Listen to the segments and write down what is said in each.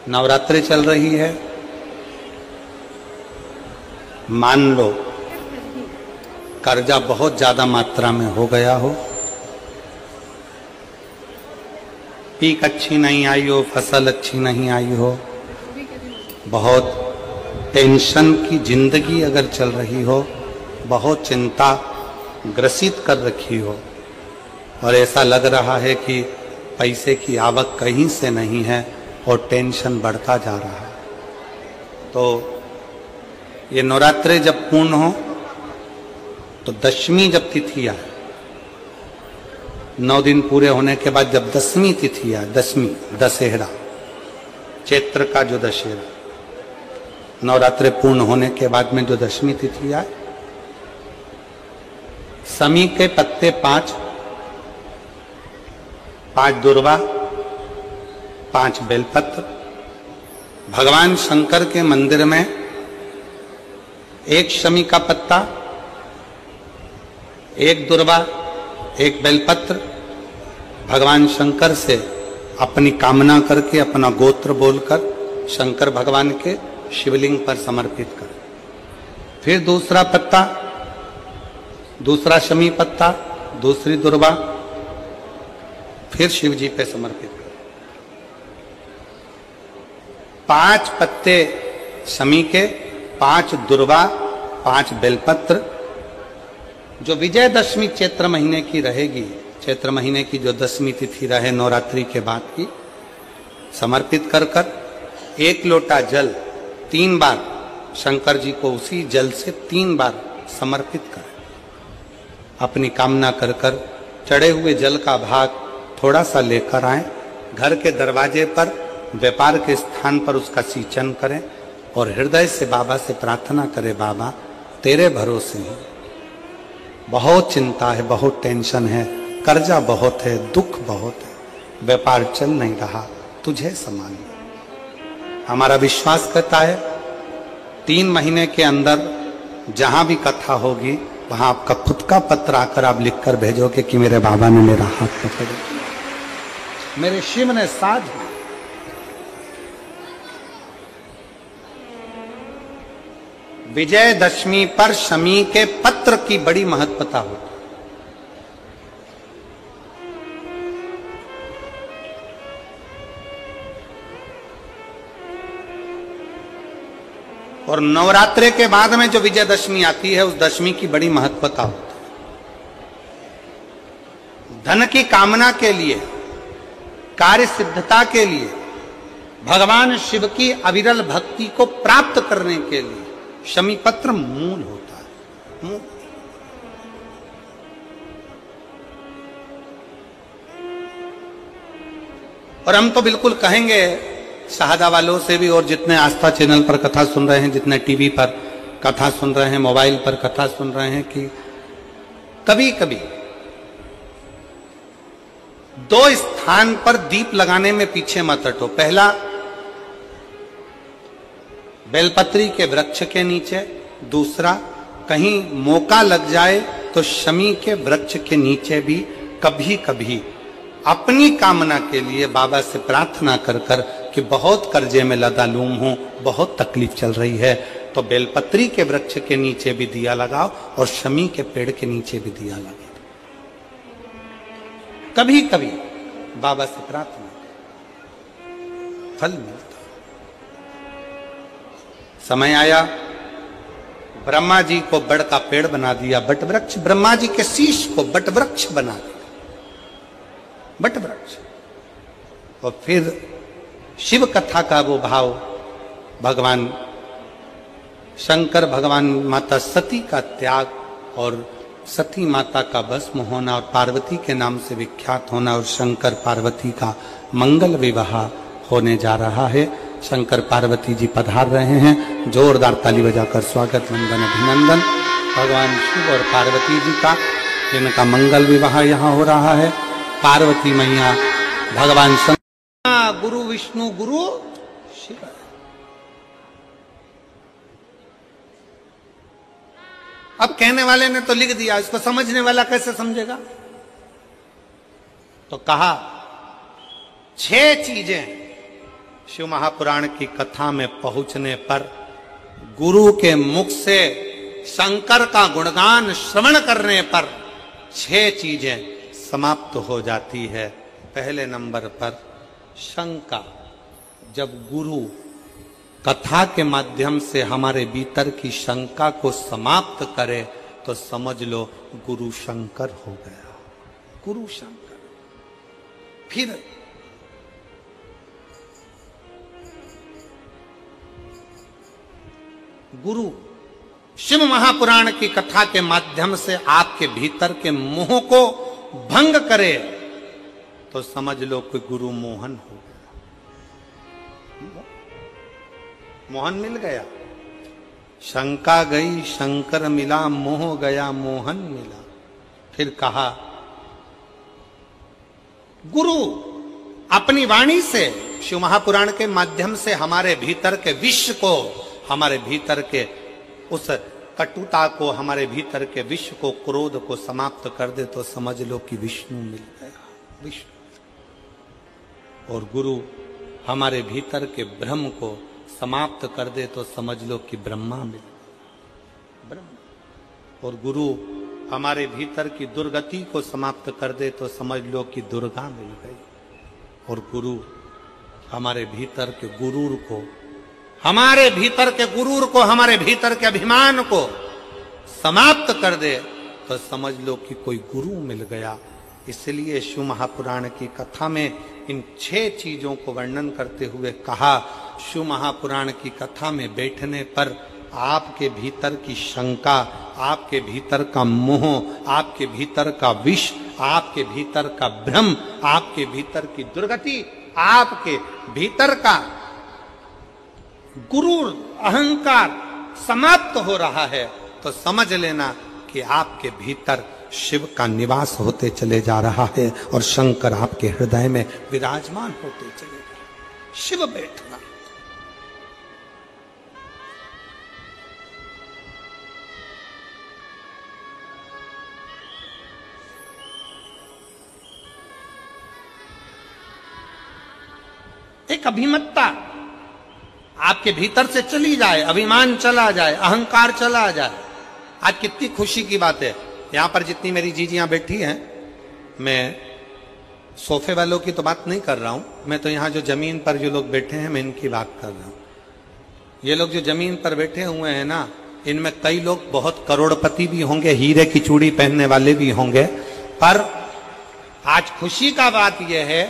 नवरात्रि चल रही है। मान लो कर्जा बहुत ज्यादा मात्रा में हो गया हो, पीक अच्छी नहीं आई हो, फसल अच्छी नहीं आई हो, बहुत टेंशन की जिंदगी अगर चल रही हो, बहुत चिंता ग्रसित कर रखी हो और ऐसा लग रहा है कि पैसे की आवक कहीं से नहीं है और टेंशन बढ़ता जा रहा है, तो ये नवरात्रि जब पूर्ण हो तो दशमी जब तिथि आए, 9 दिन पूरे होने के बाद जब दसवीं तिथि आए, दशमी दशहरा, चैत्र का जो दशहरा, नवरात्रि पूर्ण होने के बाद में जो दशमी तिथि आए, समी के पत्ते 5 दुर्वा, 5 बेलपत्र, भगवान शंकर के मंदिर में 1 शमी का पत्ता, 1 दुर्वा, 1 बेलपत्र, भगवान शंकर से अपनी कामना करके, अपना गोत्र बोलकर शंकर भगवान के शिवलिंग पर समर्पित कर। फिर दूसरा पत्ता, दूसरा शमी पत्ता, दूसरी दुर्वा, फिर शिव जी पे समर्पित कर। 5 पत्ते शमी के, 5 दुर्वा, 5 बेलपत्र, जो विजयदशमी चैत्र महीने की रहेगी, चैत्र महीने की जो दसवीं तिथि रहे नवरात्रि के बाद की, समर्पित कर कर 1 लोटा जल 3 बार शंकर जी को उसी जल से 3 बार समर्पित करें। अपनी कामना कर कर चढ़े हुए जल का भाग थोड़ा सा लेकर आए, घर के दरवाजे पर, व्यापार के स्थान पर उसका सिंचन करें और हृदय से बाबा से प्रार्थना करें, बाबा तेरे भरोसे हैं, बहुत चिंता है, बहुत टेंशन है, कर्जा बहुत है, दुख बहुत है, व्यापार चल नहीं रहा, तुझे संभाल। हमारा विश्वास करता है 3 महीने के अंदर जहां भी कथा होगी वहां आपका खुद का पत्र आकर आप लिखकर भेजोगे कि मेरे बाबा ने मेरा हाथ पकड़ लिया, मेरे शिव ने साथ दिया। विजयदशमी पर शमी के पत्र की बड़ी महत्वता होती है। और नवरात्रि के बाद में जो विजयदशमी आती है, उस दशमी की बड़ी महत्वता होती है। धन की कामना के लिए, कार्य सिद्धता के लिए, भगवान शिव की अविरल भक्ति को प्राप्त करने के लिए शमी पत्र मूल होता है। मूल। और हम तो बिल्कुल कहेंगे शहादा वालों से भी, और जितने आस्था चैनल पर कथा सुन रहे हैं, जितने टीवी पर कथा सुन रहे हैं, मोबाइल पर कथा सुन रहे हैं, कि कभी कभी 2 स्थान पर दीप लगाने में पीछे मत हटो। पहला, बेलपत्री के वृक्ष के नीचे। दूसरा, कहीं मौका लग जाए तो शमी के वृक्ष के नीचे भी कभी कभी अपनी कामना के लिए बाबा से प्रार्थना कर कर कि बहुत कर्जे में लदालूम हूं, बहुत तकलीफ चल रही है, तो बेलपत्री के वृक्ष के नीचे भी दिया लगाओ और शमी के पेड़ के नीचे भी दिया लगाओ। कभी कभी बाबा से प्रार्थना, फल मिलता। समय आया, ब्रह्मा जी को बड़ का पेड़ बना दिया, बट वृक्ष। ब्रह्मा जी के शीश को बट वृक्ष बना दिया, बट वृक्ष। और फिर शिव कथा का वो भाव, भगवान शंकर, भगवान माता सती का त्याग और सती माता का भस्म होना और पार्वती के नाम से विख्यात होना और शंकर पार्वती का मंगल विवाह होने जा रहा है। शंकर पार्वती जी पधार रहे हैं, जोरदार ताली बजाकर स्वागत, वंदन, अभिनंदन भगवान शिव और पार्वती जी का, जिनका मंगल विवाह यहाँ हो रहा है। पार्वती मैया, भगवान शंकर, गुरु विष्णु, गुरु शिव। अब कहने वाले ने तो लिख दिया, इसको समझने वाला कैसे समझेगा? तो कहा 6 चीजें शिव महापुराण की कथा में पहुंचने पर गुरु के मुख से शंकर का गुणगान श्रवण करने पर 6 चीजें समाप्त हो जाती है। पहले नंबर पर शंका। जब गुरु कथा के माध्यम से हमारे भीतर की शंका को समाप्त करे तो समझ लो गुरु शंकर हो गया, गुरु शंकर। फिर गुरु शिव महापुराण की कथा के माध्यम से आपके भीतर के मोह को भंग करे तो समझ लो कि गुरु मोहन हो गया, मोहन मिल गया। शंका गई शंकर मिला, मोह गया मोहन मिला। फिर कहा गुरु अपनी वाणी से शिव महापुराण के माध्यम से हमारे भीतर के विश्व को, हमारे भीतर के उस कटुता को, हमारे भीतर के विश्व को, क्रोध को समाप्त कर दे तो समझ लो कि विष्णु मिल गया, विष्णु। और गुरु हमारे भीतर के भ्रम को समाप्त कर दे तो समझ लो कि ब्रह्मा मिल गया, ब्रह्मा। और गुरु हमारे भीतर की दुर्गति को समाप्त कर दे तो समझ लो कि दुर्गा मिल गई। और गुरु हमारे भीतर के गुरूर को, हमारे भीतर के गुरूर को, हमारे भीतर के अभिमान को समाप्त कर दे तो समझ लो कि कोई गुरु मिल गया। इसलिए शिव महापुराण की कथा में इन 6 चीजों को वर्णन करते हुए कहा, शिव महापुराण की कथा में बैठने पर आपके भीतर की शंका, आपके भीतर का मोह, आपके भीतर का विष, आपके भीतर का भ्रम, आपके भीतर की दुर्गति, आपके भीतर का गुरूर, अहंकार समाप्त हो रहा है तो समझ लेना कि आपके भीतर शिव का निवास होते चले जा रहा है और शंकर आपके हृदय में विराजमान होते चले जा रहे हैं। शिव बैठना। एक अभिमत्ता आपके भीतर से चली जाए, अभिमान चला जाए, अहंकार चला जाए। आज कितनी खुशी की बात है, यहां पर जितनी मेरी जीजियां बैठी हैं, मैं सोफे वालों की तो बात नहीं कर रहा हूं, मैं तो यहां जो जमीन पर जो लोग बैठे हैं मैं इनकी बात कर रहा हूं। ये लोग जो जमीन पर बैठे हुए हैं ना, इनमें कई लोग बहुत करोड़पति भी होंगे, हीरे की चूड़ी पहनने वाले भी होंगे, पर आज खुशी का बात यह है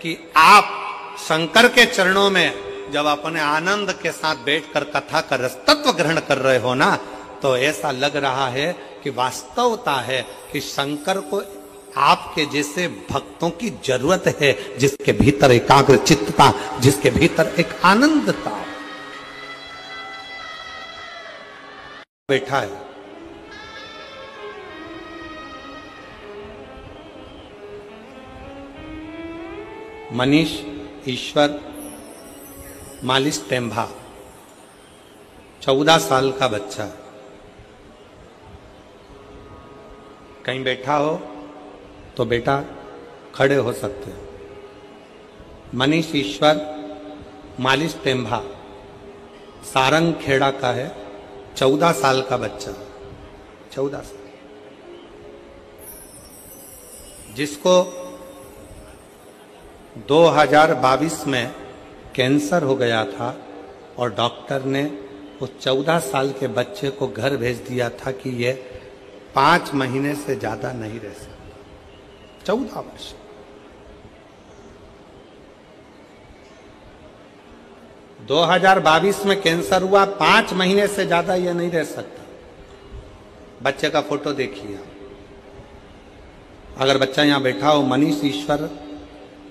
कि आप शंकर के चरणों में जब अपने आनंद के साथ बैठकर कथा का रसतत्व ग्रहण कर रहे हो ना, तो ऐसा लग रहा है कि वास्तवता है कि शंकर को आपके जैसे भक्तों की जरूरत है, जिसके भीतर एकाग्र चित्तता, जिसके भीतर एक आनंदता बैठा है। मनीष ईश्वर मालिश टेम्भा 14 साल का बच्चा, कहीं बैठा हो तो बेटा खड़े हो सकते हो। मनीष ईश्वर मालिश टेम्भा सारंग खेड़ा का है, 14 साल का बच्चा, 14 साल, जिसको 2022 में कैंसर हो गया था और डॉक्टर ने उस 14 साल के बच्चे को घर भेज दिया था कि ये 5 महीने से ज्यादा नहीं रह सकता। 14 वर्ष। दो 2022 में कैंसर हुआ, 5 महीने से ज्यादा यह नहीं रह सकता। बच्चे का फोटो देखिए, अगर बच्चा यहां बैठा हो, मनीष ईश्वर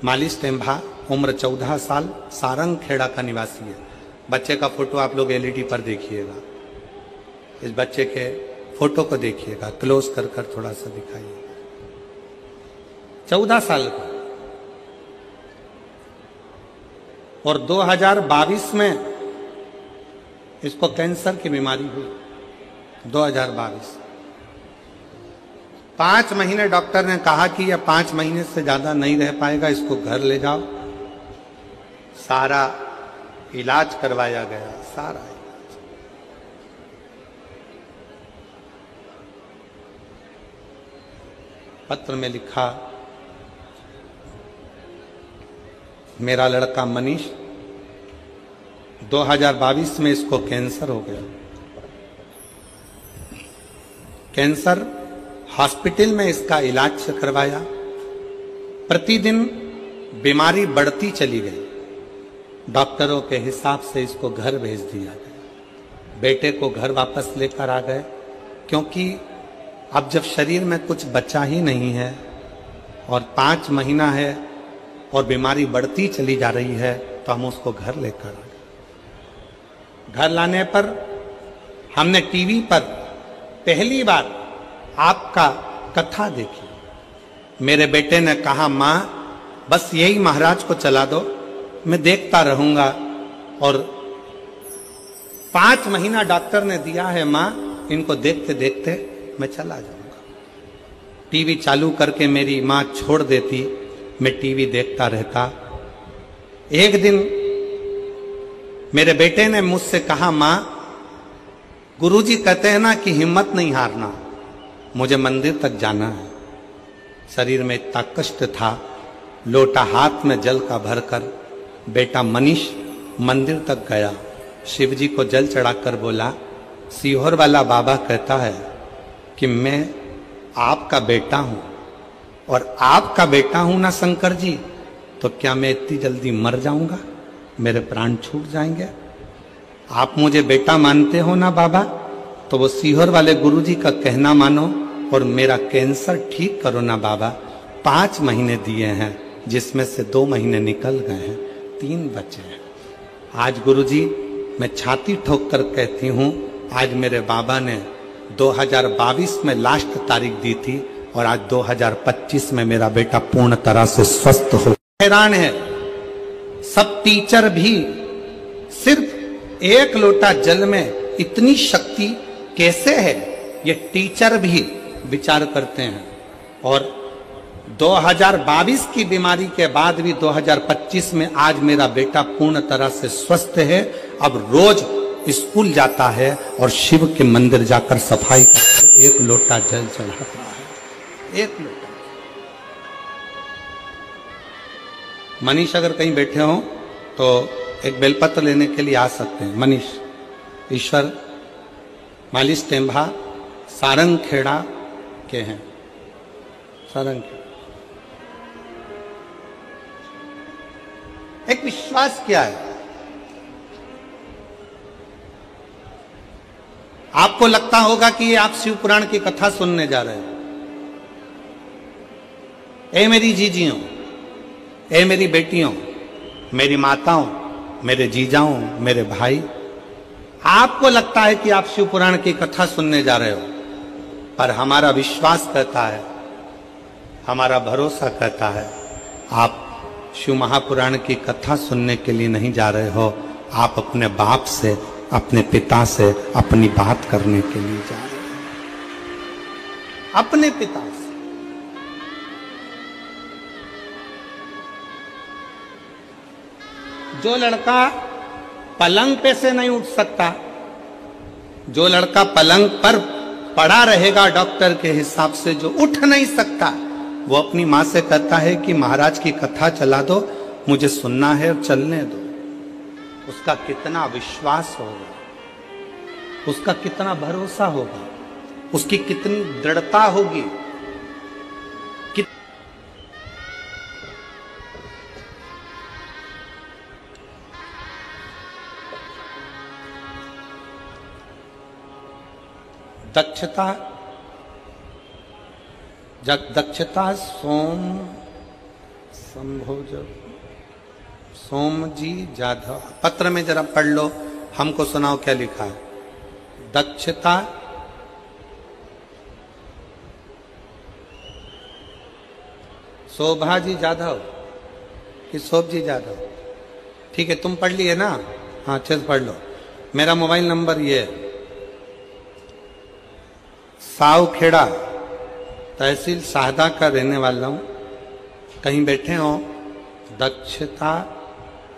मालिश टेम्भा, उम्र 14 साल, सारंग खेड़ा का निवासी है। बच्चे का फोटो आप लोग एलईडी पर देखिएगा, इस बच्चे के फोटो को देखिएगा, क्लोज कर कर थोड़ा सा दिखाइए। 14 साल का, और 2022 में इसको कैंसर की बीमारी हुई। 2022 5 महीने डॉक्टर ने कहा कि यह 5 महीने से ज्यादा नहीं रह पाएगा, इसको घर ले जाओ। सारा इलाज करवाया गया, सारा इलाज। पत्र में लिखा, मेरा लड़का मनीष 2022 में इसको कैंसर हो गया। कैंसर हॉस्पिटल में इसका इलाज करवाया, प्रतिदिन बीमारी बढ़ती चली गई। डॉक्टरों के हिसाब से इसको घर भेज दिया गया। बेटे को घर वापस लेकर आ गए, क्योंकि अब जब शरीर में कुछ बचा ही नहीं है और 5 महीना है और बीमारी बढ़ती चली जा रही है, तो हम उसको घर लेकर आ गए। घर लाने पर हमने टीवी पर पहली बार आपका कथा देखी। मेरे बेटे ने कहा, मां बस यही महाराज को चला दो, मैं देखता रहूंगा। और 5 महीना डॉक्टर ने दिया है मां, इनको देखते देखते मैं चला जाऊंगा। टीवी चालू करके मेरी मां छोड़ देती, मैं टीवी देखता रहता। एक दिन मेरे बेटे ने मुझसे कहा, मां गुरुजी कहते हैं ना कि हिम्मत नहीं हारना, मुझे मंदिर तक जाना है। शरीर में इतना कष्ट था, लोटा हाथ में जल का भरकर बेटा मनीष मंदिर तक गया। शिवजी को जल चढ़ाकर बोला, सीहोर वाला बाबा कहता है कि मैं आपका बेटा हूं, और आपका बेटा हूं ना शंकर जी, तो क्या मैं इतनी जल्दी मर जाऊंगा, मेरे प्राण छूट जाएंगे? आप मुझे बेटा मानते हो ना बाबा, तो वो सीहोर वाले गुरुजी का कहना मानो और मेरा कैंसर ठीक करो ना बाबा। 5 महीने दिए हैं, जिसमें से 2 महीने निकल गए हैं, 3 बचे हैं। आज गुरुजी मैं छाती ठोक कर कहती हूं, आज मेरे बाबा ने 2022 में लास्ट तारीख दी थी और आज 2025 में मेरा बेटा पूर्ण तरह से स्वस्थ हो। हैरान है, सब टीचर भी सिर्फ 1 लोटा जल में इतनी शक्ति कैसे है, ये टीचर भी विचार करते हैं। और 2022 की बीमारी के बाद भी 2025 में आज मेरा बेटा पूर्ण तरह से स्वस्थ है। अब रोज स्कूल जाता है और शिव के मंदिर जाकर सफाई कर 1 लोटा जल चढ़ाता है, 1 लोटा। मनीष अगर कहीं बैठे हो तो एक बेलपत्र लेने के लिए आ सकते हैं। मनीष ईश्वर मालिश टेम्भा सारंग खेड़ा के हैं, सारंग खेड़ा। एक विश्वास क्या है, आपको लगता होगा कि आप शिव पुराण की कथा सुनने जा रहे हैं। ए मेरी जीजियों, ए मेरी बेटियों, मेरी माताओं, मेरे जीजाओं, मेरे भाई, आपको लगता है कि आप शिव पुराण की कथा सुनने जा रहे हो, पर हमारा विश्वास कहता है, हमारा भरोसा कहता है, आप शिव महापुराण की कथा सुनने के लिए नहीं जा रहे हो, आप अपने बाप से, अपने पिता से अपनी बात करने के लिए जा रहे हो, अपने पिता से। जो लड़का पलंग पे से नहीं उठ सकता, जो लड़का पलंग पर पड़ा रहेगा डॉक्टर के हिसाब से, जो उठ नहीं सकता, वो अपनी मां से कहता है कि महाराज की कथा चला दो, मुझे सुनना है और चलने दो। उसका कितना विश्वास होगा, उसका कितना भरोसा होगा, उसकी कितनी दृढ़ता होगी। दक्षता, दक्षता सोम संभोज सोम जी जाधव। पत्र में जरा पढ़ लो, हमको सुनाओ क्या लिखा है। दक्षता शोभा जी जाधव कि शोभ जी जाधव, ठीक है, तुम पढ़ लिए ना, हाँ अच्छे से पढ़ लो। मेरा मोबाइल नंबर ये है, सावखेड़ा तहसील शाहदा का रहने वाला हूं। कहीं बैठे हो, दक्षता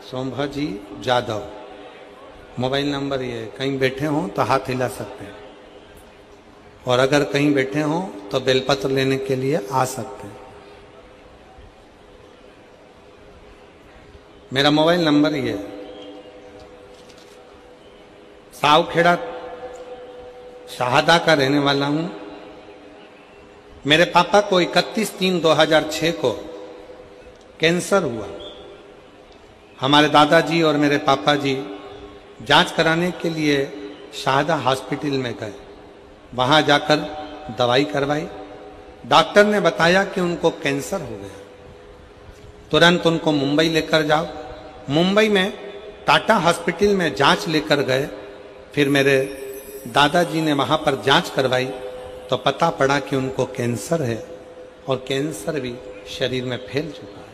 सोमभाजी जाधव। मोबाइल नंबर ये है, कहीं बैठे हों तो हाथ हिला सकते हैं, और अगर कहीं बैठे हों तो बेलपत्र लेने के लिए आ सकते हैं। मेरा मोबाइल नंबर ये है। सावखेड़ा शाहदा का रहने वाला हूं। मेरे पापा को 31/3/2006 को कैंसर हुआ। हमारे दादाजी और मेरे पापा जी जांच कराने के लिए शाहदा हॉस्पिटल में गए। वहां जाकर दवाई करवाई। डॉक्टर ने बताया कि उनको कैंसर हो गया। तुरंत उनको मुंबई लेकर जाओ। मुंबई में टाटा हॉस्पिटल में जांच लेकर गए। फिर मेरे दादाजी ने वहां पर जांच करवाई तो पता पड़ा कि उनको कैंसर है, और कैंसर भी शरीर में फैल चुका है।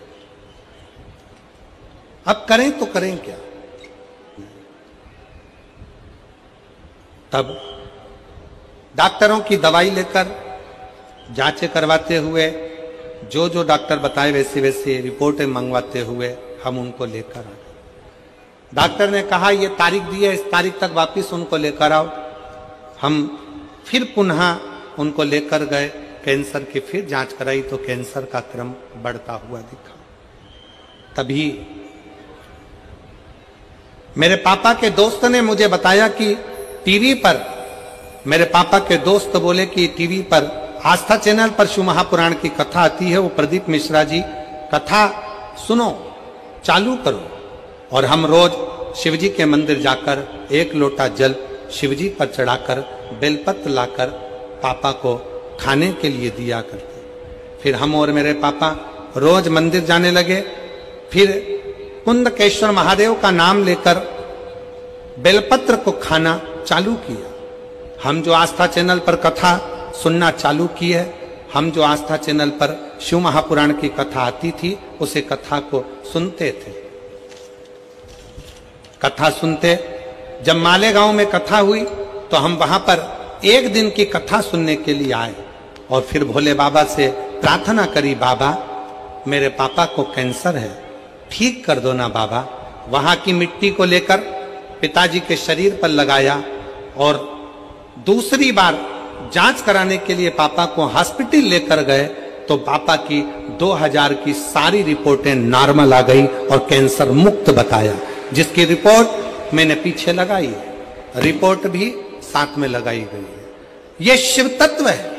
अब करें तो करें क्या? तब डॉक्टरों की दवाई लेकर जांचें करवाते हुए जो जो डॉक्टर बताए वैसे वैसे रिपोर्टें मंगवाते हुए हम उनको लेकर आ गए। डॉक्टर ने कहा ये तारीख दी है, इस तारीख तक वापस उनको लेकर आओ। हम फिर पुनः उनको लेकर गए। कैंसर की फिर जांच कराई तो कैंसर का क्रम बढ़ता हुआ दिखा। तभी मेरे पापा के दोस्त ने मुझे बताया कि टीवी पर, मेरे पापा के दोस्त बोले कि टीवी पर आस्था चैनल पर शिव महापुराण की कथा आती है, वो प्रदीप मिश्रा जी कथा सुनो, चालू करो। और हम रोज शिवजी के मंदिर जाकर एक लोटा जल शिवजी पर चढ़ाकर बेलपत्र लाकर पापा को खाने के लिए दिया करते। फिर हम और मेरे पापा रोज मंदिर जाने लगे। फिर कुंदकेश्वर महादेव का नाम लेकर बेलपत्र को खाना चालू किया। हम जो आस्था चैनल पर कथा सुनना चालू किए, हम जो आस्था चैनल पर शिव महापुराण की कथा आती थी उसे कथा को सुनते थे। कथा सुनते, जब मालेगांव में कथा हुई तो हम वहां पर एक दिन की कथा सुनने के लिए आए और फिर भोले बाबा से प्रार्थना करी, बाबा मेरे पापा को कैंसर है, ठीक कर दो ना बाबा। वहां की मिट्टी को लेकर पिताजी के शरीर पर लगाया और दूसरी बार जांच कराने के लिए पापा को हॉस्पिटल लेकर गए तो पापा की 2000 की सारी रिपोर्टें नॉर्मल आ गई और कैंसर मुक्त बताया, जिसकी रिपोर्ट मैंने पीछे लगाई है। रिपोर्ट भी साथ में लगाई गई है। यह शिव तत्व है।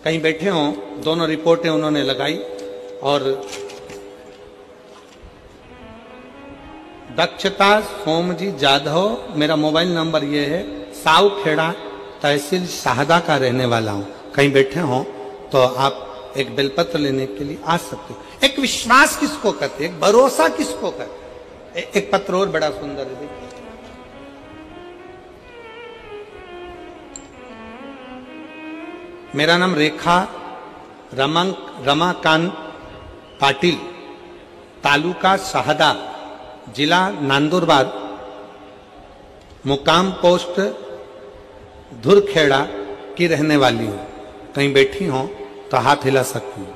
कहीं बैठे हों, दोनों रिपोर्टें उन्होंने लगाई। और दक्षता सोमजी जाधव, मेरा मोबाइल नंबर ये है। सावखेड़ा तहसील शाहदा का रहने वाला हूं। कहीं बैठे हों तो आप एक बेलपत्र लेने के लिए आ सकते हो। एक विश्वास किसको कहते, एक भरोसा किसको कहते। एक पत्र और बड़ा सुंदर है, देखिए। मेरा नाम रेखा रमाकांत पाटिल, तालुका शाहदा, जिला नंदुरबार, मुकाम पोस्ट धुरखेड़ा की रहने वाली हूं। कहीं बैठी हो तो हाथ हिला सकती हूं।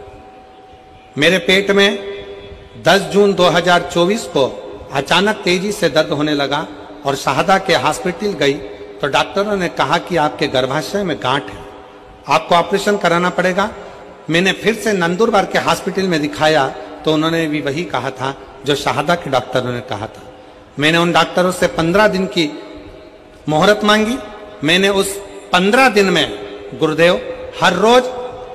मेरे पेट में 10 जून 2024 को अचानक तेजी से दर्द होने लगा और शाहदा के हॉस्पिटल गई तो डॉक्टरों ने कहा कि आपके गर्भाशय में गांठ है, आपको ऑपरेशन कराना पड़ेगा। मैंने फिर से नंदुरबार के हॉस्पिटल में दिखाया तो उन्होंने भी वही कहा था जो शाहदा के डॉक्टरों ने कहा था। मैंने उन डॉक्टरों से 15 दिन की मोहरत मांगी। मैंने उस 15 दिन में गुरुदेव हर रोज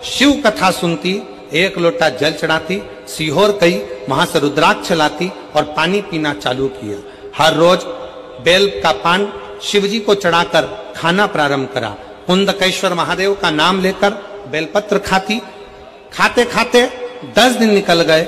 शिव कथा सुनती, एक लोटा जल चढ़ाती, सीहोर गई, वहां से रुद्राक्ष लाती और पानी पीना चालू किया। हर रोज बेल का पान शिवजी को चढ़ाकर खाना प्रारंभ करा। कुंदकेश्वर महादेव का नाम लेकर बेलपत्र खाती। खाते खाते 10 दिन निकल गए,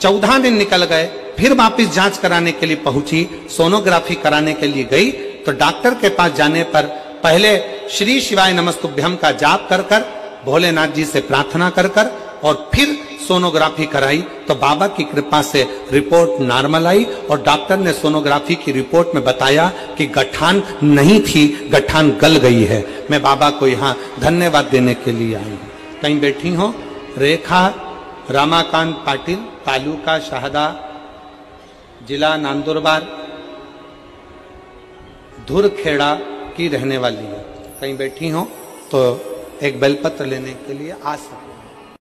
14 दिन निकल गए। फिर वापिस जांच कराने के लिए पहुंची, सोनोग्राफी कराने के लिए गई तो डॉक्टर के पास जाने पर पहले श्री शिवाय नमस्तुभ्यम का जाप कर कर, भोलेनाथ जी से प्रार्थना कर कर और फिर सोनोग्राफी कराई तो बाबा की कृपा से रिपोर्ट नॉर्मल आई और डॉक्टर ने सोनोग्राफी की रिपोर्ट में बताया कि गठान नहीं थी, गठान गल गई है। मैं बाबा को यहाँ धन्यवाद देने के लिए आई हूँ। कहीं बैठी हो, रेखा रमाकांत पाटिल, तालुका शाहदा, जिला नंदुरबार धुरखेड़ा की रहने वाली है। कहीं बैठी हो तो एक बेलपत्र लेने के लिए आ सकते।